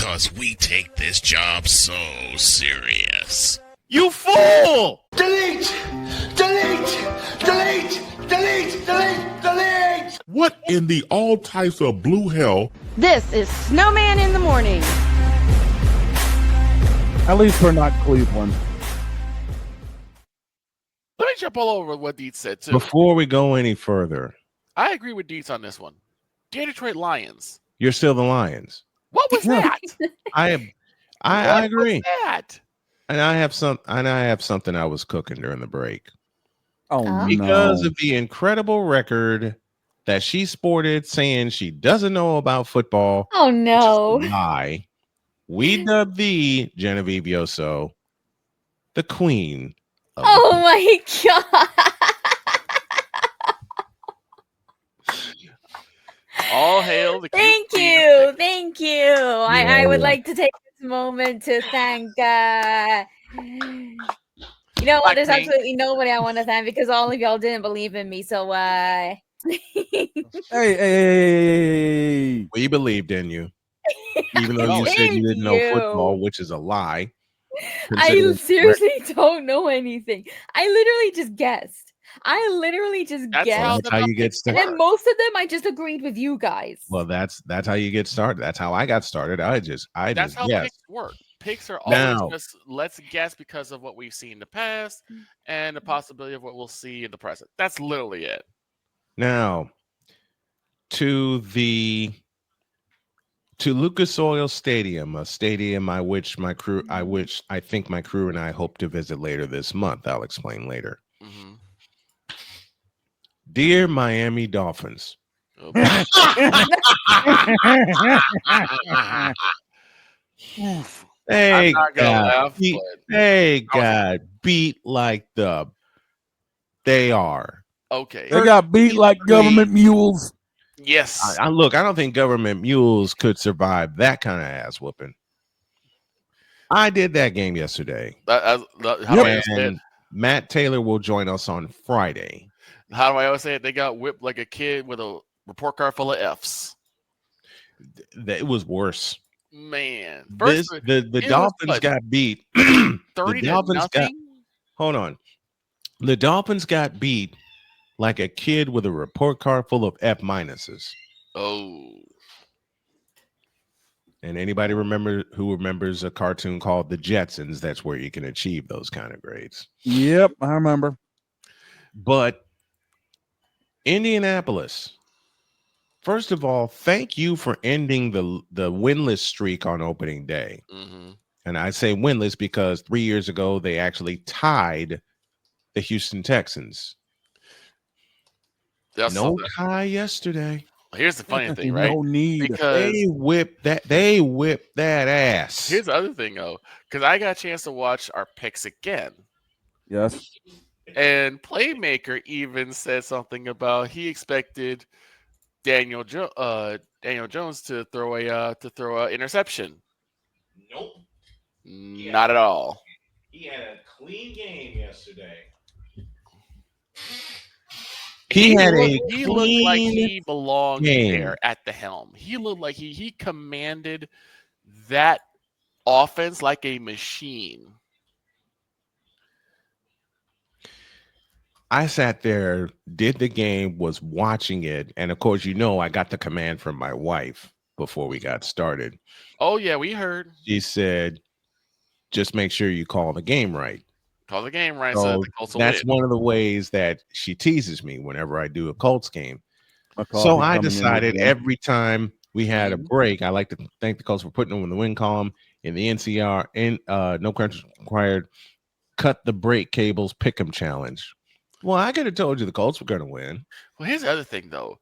because we take this job so serious. You fool! Delete! Delete! Delete! Delete! Delete! Delete! What in the all types of blue hell? This is Snowman in the Morning. At least we're not Cleveland. Let me jump all over what Deets said, too. Before we go any further, I agree with Deets on this one. Dear Detroit Lions. you're still the Lions. What was that? I agree. What was that? And I have something I was cooking during the break. Oh, Because no. of the incredible record that she sported saying she doesn't know about football. Oh, no. Which is a lie. We dubbed the Genevieve Yoso the queen. Oh, my God. All hail the Thank you. Thank you. I would like to take this moment to thank you know what? There's absolutely nobody I want to thank because all of y'all didn't believe in me. So Hey. We believed in you. Even though you said you didn't know football, which is a lie. I seriously don't know anything. I literally just guessed. That's how you get started. And most of them I just agreed with you guys. Well, that's how you get started. That's how I got started. That's how guessed. picks work. Picks are always just let's guess because of what we've seen in the past and the possibility of what we'll see in the present. That's literally it. Now, to Lucas Oil Stadium, a stadium I think my crew and I hope to visit later this month. I'll explain later. Mm-hmm. Dear Miami Dolphins. They got beat like they are. Okay. They got beat like government mules. Yes. I don't think government mules could survive that kind of ass whooping. I did that game yesterday. And Matt Taylor will join us on Friday. How do I always say it? They got whipped like a kid with a report card full of F's. It was worse. Man. The Dolphins got beat. 30 to nothing? Hold on. The Dolphins got beat like a kid with a report card full of F minuses. Oh. And anybody who remembers a cartoon called The Jetsons, that's where you can achieve those kind of grades. Yep, I remember. But Indianapolis, first of all, thank you for ending the winless streak on opening day. Mm-hmm. And I say winless because 3 years ago, they actually tied the Houston Texans. No tie yesterday. Here's the funny thing, right? No need. Because they whipped that ass. Here's the other thing, though, because I got a chance to watch our picks again. Yes. And Playmaker even said something about he expected Daniel Jones to throw a interception. Nope. Not at all. He had a clean game yesterday. He looked like he belonged there at the helm. He looked like he commanded that offense like a machine. I sat there, did the game, was watching it, and of course, I got the command from my wife before we got started. Oh yeah, we heard. She said, "Just make sure you call the game right." Call the game right. So the Colts will that's win. one of the ways that she teases me whenever I do a Colts game. So I decided every time we had a break, I like to thank the Colts for putting them in the win column in the NCR no credits required. Cut the break cables pick'em challenge. Well, I could have told you the Colts were going to win. Well, here's the other thing, though.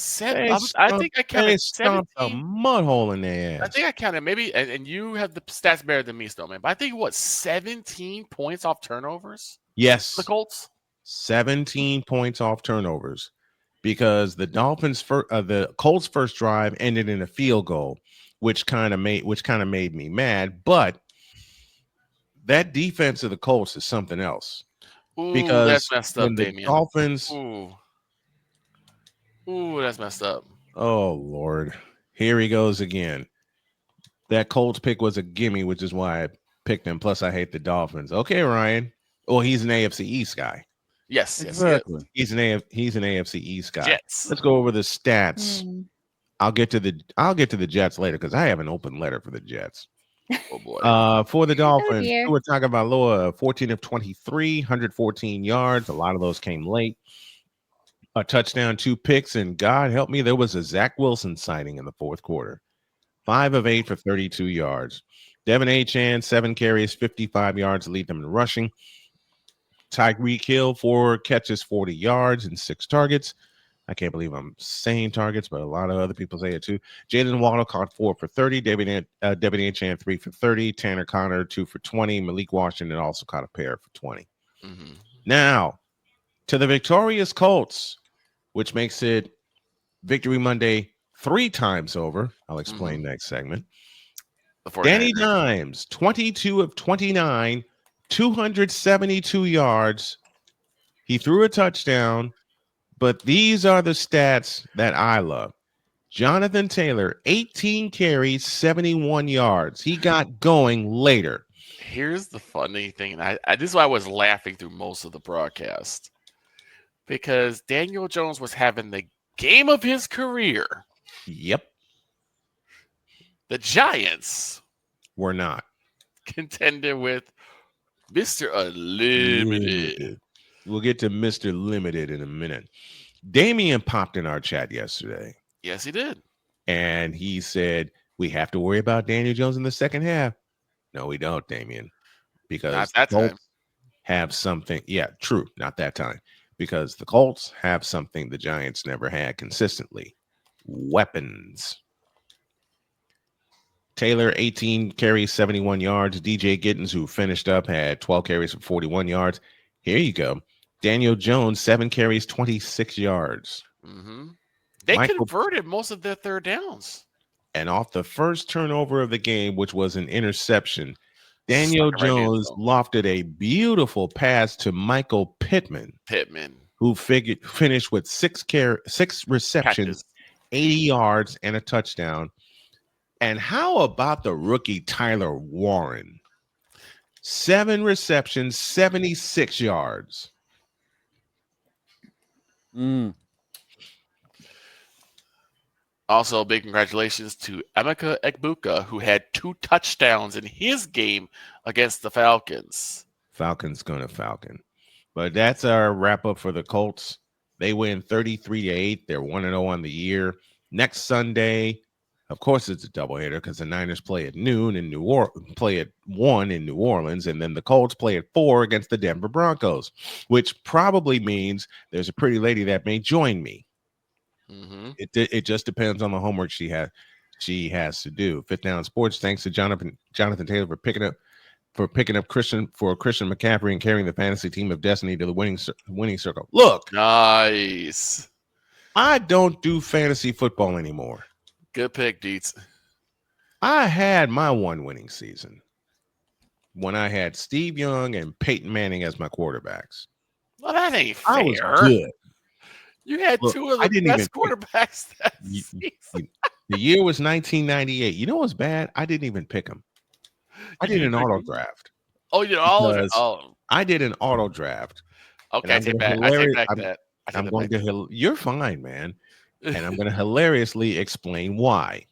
I think I counted 17. A mud hole in their ass. I think I counted maybe, and you have the stats better than me, Snowman. But I think 17 points off turnovers. Yes, the Colts. 17 points off turnovers because the the Colts' first drive ended in a field goal, which kind of made me mad. But that defense of the Colts is something else. Ooh, because that's messed up, the Damien. Dolphins. Ooh, that's messed up. Oh Lord, here he goes again. that Colts pick was a gimme, which is why I picked him. Plus, I hate the Dolphins. Okay, Ryan. Well, he's an AFC East guy. Yes, Exactly. He's an AFC East guy. Jets. Let's go over the stats. Mm. I'll get to the Jets later because I have an open letter for the Jets. Oh boy. For the Dolphins, dear. Tua Tagovailoa, 14 of 23, 114 yards. A lot of those came late. A touchdown, 2 picks, and God help me, there was a Zach Wilson sighting in the fourth quarter. 5 of 8 for 32 yards. Devin Achane, 7 carries, 55 yards, lead them in rushing. Tyreek Hill, 4 catches, 40 yards, and 6 targets. I can't believe I'm saying targets, but a lot of other people say it too. Jalen Waddle caught 4 for 30. Devin Achane, 3 for 30. Tanner Connor, 2 for 20. Malik Washington also caught a pair for 20. Mm-hmm. Now, to the victorious Colts, which makes it Victory Monday 3 times over. I'll explain next segment. Danny Dimes, 22 of 29, 272 yards. He threw a touchdown, but these are the stats that I love. Jonathan Taylor, 18 carries, 71 yards. He got going later. Here's the funny thing. This is why I was laughing through most of the broadcast. Because Daniel Jones was having the game of his career. Yep. The Giants were not. Contended with Mr. Unlimited. We'll get to Mr. Limited in a minute. Damian popped in our chat yesterday. Yes, he did. And he said, we have to worry about Daniel Jones in the second half. No, we don't, Damian. Because not that time. Have something. Yeah, true. Not that time. Because the Colts have something the Giants never had consistently. Weapons. Taylor, 18 carries, 71 yards. DJ Giddens, who finished up, had 12 carries for 41 yards. Here you go. Daniel Jones, 7 carries, 26 yards. Mm-hmm. They converted most of their third downs. And off the first turnover of the game, which was an interception, Daniel Jones lofted a beautiful pass to Michael Pittman, who finished with 6 receptions, 80 yards, and a touchdown. And how about the rookie Tyler Warren? 7 receptions, 76 yards. Also, big congratulations to Emeka Egbuka, who had 2 touchdowns in his game against the Falcons. Falcons gonna Falcon. But that's our wrap up for the Colts. They win 33-8. They're 1-0 on the year. Next Sunday, of course, it's a doubleheader because the Niners play at noon in play at 1 in New Orleans, and then the Colts play at 4 against the Denver Broncos, which probably means there's a pretty lady that may join me. Mm-hmm. It just depends on the homework she has to do. Fifth Down Sports, thanks to Jonathan Taylor for picking up Christian McCaffrey and carrying the fantasy team of destiny to the winning circle. Look, nice. I don't do fantasy football anymore. Good pick, Deets. I had my one winning season when I had Steve Young and Peyton Manning as my quarterbacks. Well, that ain't fair. I was good. You had 2 of the best quarterbacks that season. The year was 1998. You know what's bad? I didn't even pick them. I did an auto draft. Oh, you know, I did an auto draft. Okay, I take back that. You're fine, man. And I'm going to hilariously explain why.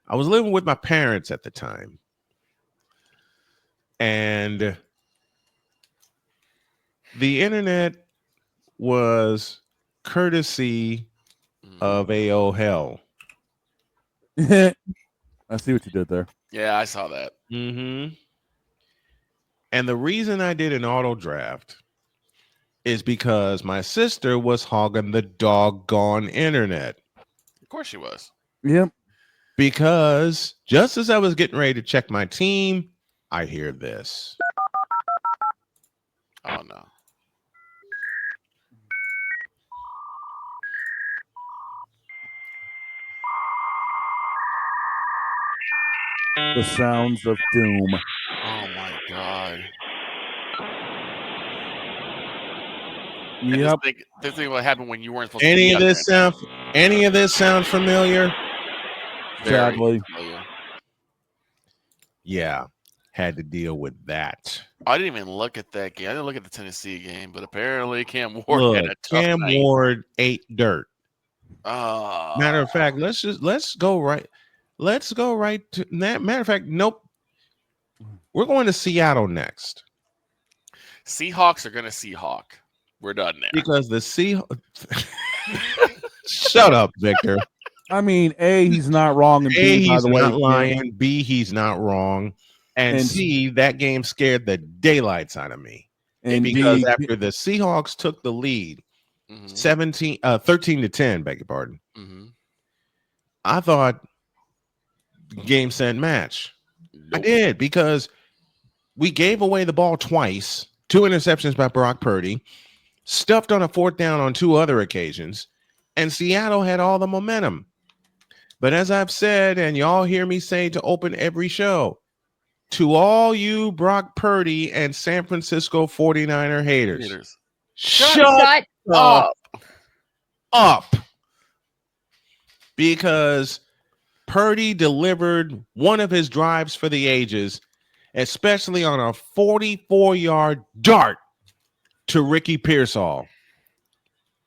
I was living with my parents at the time. And the internet was courtesy of AOL. I see what you did there. Yeah, I saw that. Mm-hmm. And the reason I did an auto draft is because my sister was hogging the doggone internet. Of course she was. Yep. Because just as I was getting ready to check my team, I hear this. Oh, no. The sounds of doom. Oh, my God. Yep. This thing what happened when you weren't supposed Any to of this sound familiar? Exactly. Yeah, had to deal with that. I didn't even look at that game. I didn't look at the Tennessee game, but apparently Cam Ward Look, had a tough Cam night. Ward ate dirt. Uh, Matter of fact, let's go right. Let's go right to that. Matter of fact, nope. We're going to Seattle next Seahawks are going to Seahawk. We're done there. because the Seahawks. Shut up, Victor. I mean, A, he's not wrong. And A, B, by he's the way, not lying. B, he's not wrong. And C, that game scared the daylights out of me. And because D, after the Seahawks took the lead, Mhm. 13-10, beg your pardon. Mhm. I thought game, set, match. I Nope. did because we gave away the ball twice, 2 interceptions by Brock Purdy, stuffed on a 4th down on 2 other occasions, and Seattle had all the momentum. But as I've said, and y'all hear me say to open every show, to all you Brock Purdy and San Francisco 49er haters, shut up. up. Because Purdy delivered one of his drives for the ages, especially on a 44-yard dart to Ricky Pearsall.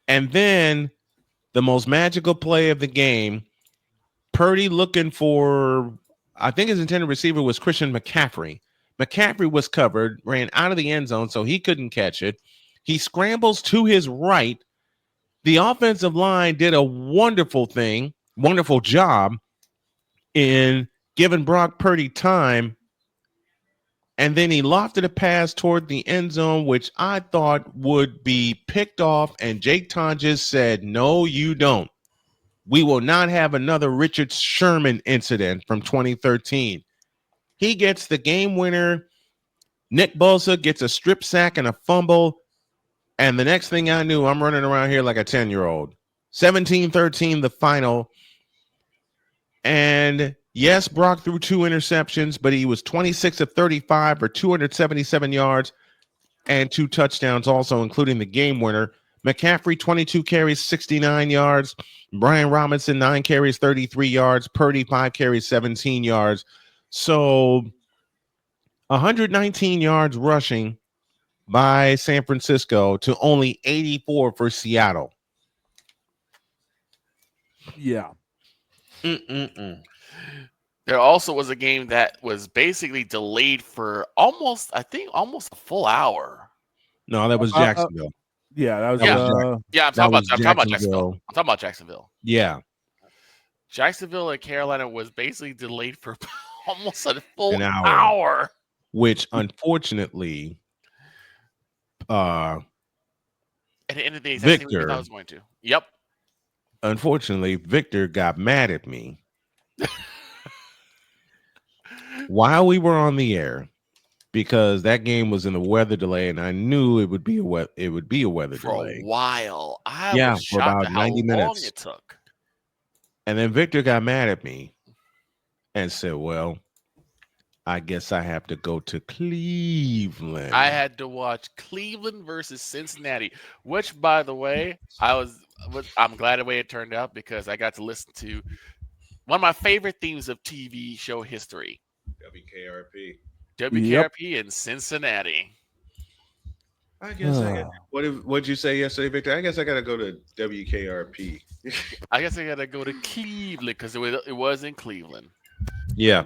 And then the most magical play of the game, Purdy looking for, I think his intended receiver was Christian McCaffrey. McCaffrey was covered, ran out of the end zone, so he couldn't catch it. He scrambles to his right. The offensive line did a wonderful job in giving Brock Purdy time. And then he lofted a pass toward the end zone, which I thought would be picked off. And Jake Tonjes said, no, you don't. We will not have another Richard Sherman incident from 2013. He gets the game winner. Nick Bosa gets a strip sack and a fumble. And the next thing I knew, I'm running around here like a 10-year-old. 17-13, the final. And yes, Brock threw 2 interceptions, but he was 26 of 35 for 277 yards and 2 touchdowns also, including the game winner. McCaffrey, 22 carries, 69 yards. Brian Robinson, 9 carries, 33 yards. Purdy, 5 carries, 17 yards. So 119 yards rushing by San Francisco to only 84 for Seattle. yeah. There also was a game that was basically delayed for almost a full hour. No, that was Jacksonville. Yeah, that was Yeah, I'm talking about Jacksonville. I'm talking about Jacksonville. Yeah. Jacksonville and Carolina was basically delayed for almost a full An hour. Which unfortunately At the end of the day, Victor, that's what I thought I was going to. Yep. Unfortunately, Victor got mad at me while we were on the air because that game was in a weather delay, and I knew it would be a weather delay For a while. I Yeah, was for shocked about at how 90 long minutes. it took. And then Victor got mad at me and said, well, I guess I have to go to Cleveland. I had to watch Cleveland versus Cincinnati, which, by the way, I'm glad the way it turned out because I got to listen to one of my favorite themes of TV show history. WKRP in Cincinnati. I guess what'd you say yesterday, Victor? I guess I gotta go to WKRP. I guess I gotta go to Cleveland because it was in Cleveland. Yeah.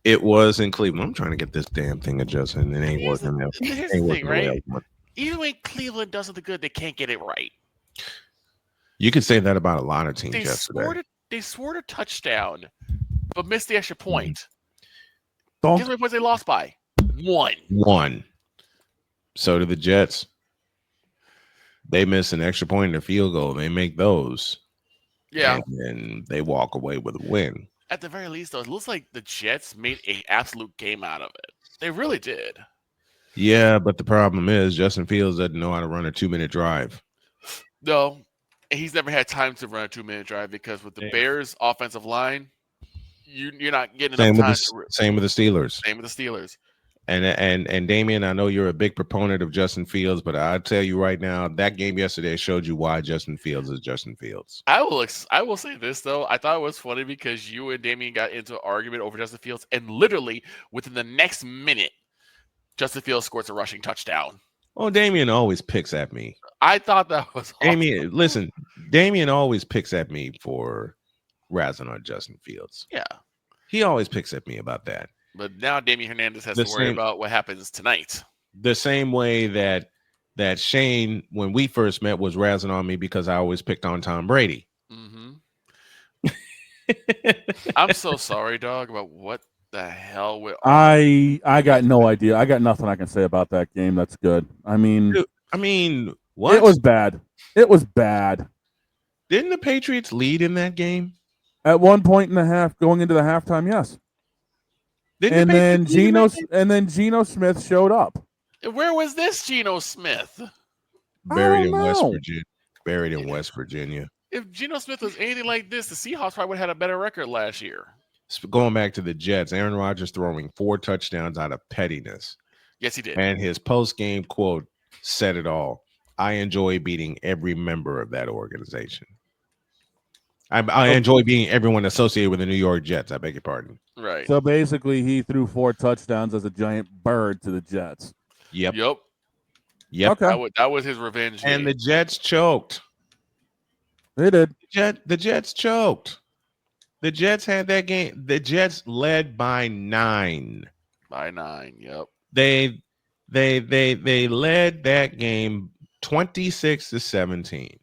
It was in Cleveland. I'm trying to get this damn thing adjusted and it ain't working out. Here's the thing, right? Even when Cleveland does something good, they can't get it right. You could say that about a lot of teams yesterday. They scored a touchdown, but missed the extra point. Don't- Guess how many points they lost by? One. So did the Jets. They miss an extra point in a field goal. They make those. Yeah. And they walk away with a win. At the very least, though, it looks like the Jets made an absolute game out of it. They really did. Yeah, but the problem is Justin Fields doesn't know how to run a 2-minute drive. No, he's never had time to run a 2-minute drive because with the Bears' offensive line, you're not getting enough time. Same with the Steelers. Same with the Steelers. And Damian, I know you're a big proponent of Justin Fields, but I'll tell you right now, that game yesterday showed you why Justin Fields is Justin Fields. I will say this though. I thought it was funny because you and Damian got into an argument over Justin Fields, and literally within the next minute, Justin Fields scores a rushing touchdown. Oh, Damian always picks at me. I thought that was awesome. Damian. Listen, Damian always picks at me for razzing on Justin Fields. Yeah, he always picks at me about that. But now Damian Hernandez has to worry about what happens tonight. The same way that Shane, when we first met, was razzing on me because I always picked on Tom Brady. Mm-hmm. I'm so sorry, dog, about what the hell with I got no idea. I got nothing I can say about that game. That's good. I mean, what? It was bad. It was bad. Didn't the Patriots lead in that game? At one point in the half, going into the halftime, yes. And then Geno Smith showed up. Where was this Geno Smith? Buried in West Virginia. Buried in West Virginia. If Geno Smith was anything like this, the Seahawks probably would have had a better record last year. Going back to the Jets, Aaron Rodgers throwing 4 touchdowns out of pettiness. Yes, he did. And his post-game quote said it all. I enjoy beating every member of that organization. I enjoy being everyone associated with the New York Jets. I beg your pardon. Right. So basically, he threw 4 touchdowns as a giant bird to the Jets. Yep. Okay. That was his revenge game. And the Jets choked. They did. The Jets choked. The Jets had that game. The Jets led by 9. By 9. Yep. They led that game 26-17.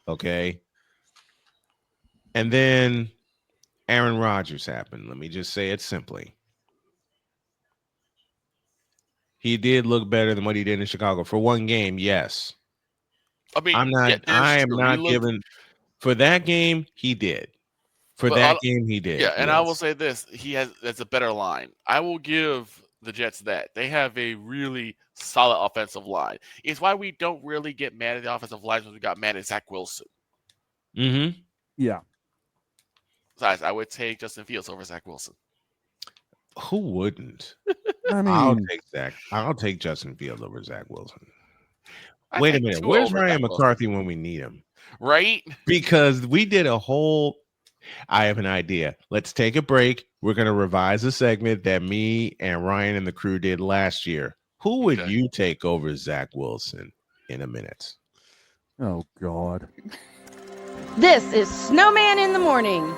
Okay. And then Aaron Rodgers happened. Let me just say it simply. He did look better than what he did in Chicago for one game. Yes. I mean, I am not giving for that game. He did. For that game, he did. Yeah, and I will say this: that's a better line. I will give the Jets that they have a really solid offensive line. It's why we don't really get mad at the offensive line when we got mad at Zach Wilson. Mm-hmm. Yeah. Besides, I would take Justin Fields over Zach Wilson. Who wouldn't? I mean, I'll take Justin Fields over Zach Wilson. Wait a minute. Where's Ryan McCarthy when we need him? Right? Because we did a whole. I have an idea. Let's take a break. We're going to revise a segment that me and Ryan and the crew did last year. Who would you take over Zach Wilson in a minute? Oh, God. This is Snowman in the Morning.